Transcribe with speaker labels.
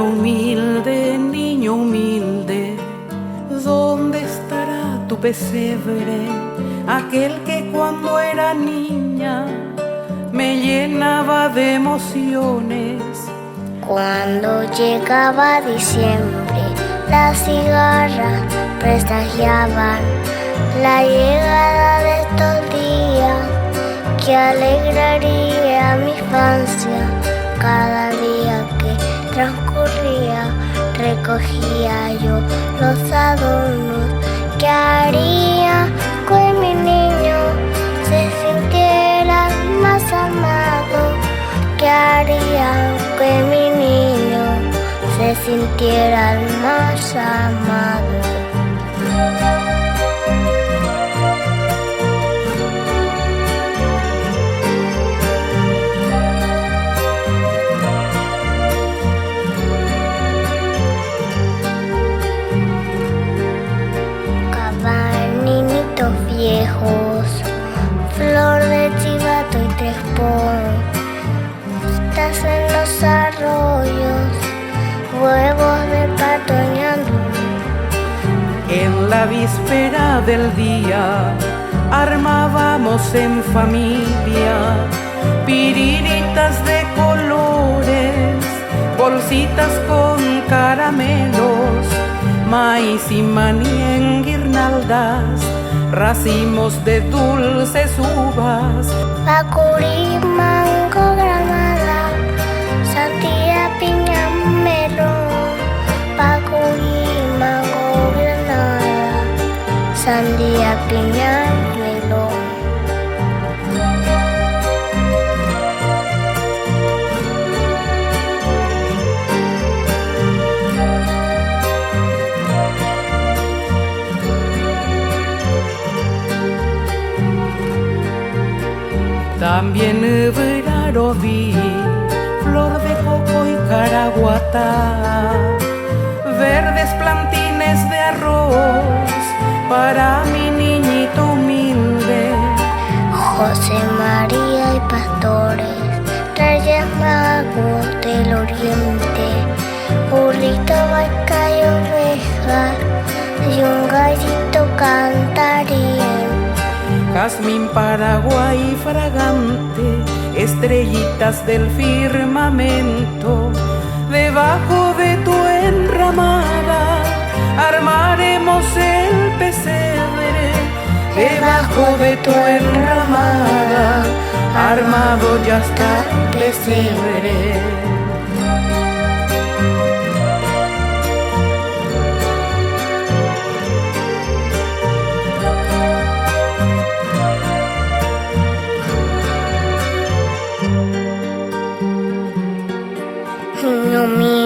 Speaker 1: niño humilde, ¿dónde estará tu pesebre? Aquel que cuando era niña me llenaba de emociones.
Speaker 2: Cuando llegaba diciembre, las cigarras presagiaban la llegada de estos días que alegraría mi infancia. Cada día que transcurría recogía yo los adornos que haría que mi niño se sintiera más amado, que haría que mi niño se sintiera más amado. Viejos, flor de chivato y trespón, estás en los arroyos, huevos de pato ñandú.
Speaker 1: En la víspera del día armábamos en familia piriritas de colores, bolsitas con caramelos, maíz y maní en guirnaldas, racimos de dulces uvas,
Speaker 2: Pacurí, mango, granada, sandía, piña, melón. Pacurí, mango, granada, sandía, piña, melón.
Speaker 1: También verano vi flor de coco y caraguatá, verdes plantines de arroz para mi niñito humilde.
Speaker 2: José María y pastores, reyes magos del oriente, burrito, vaca y ovejas, y un gallito cantarían.
Speaker 1: Jazmín, Paraguay fragante, estrellitas del firmamento, debajo de tu enramada armaremos el pesebre. Debajo de tu enramada armado ya está el pesebre.
Speaker 2: Niño mío,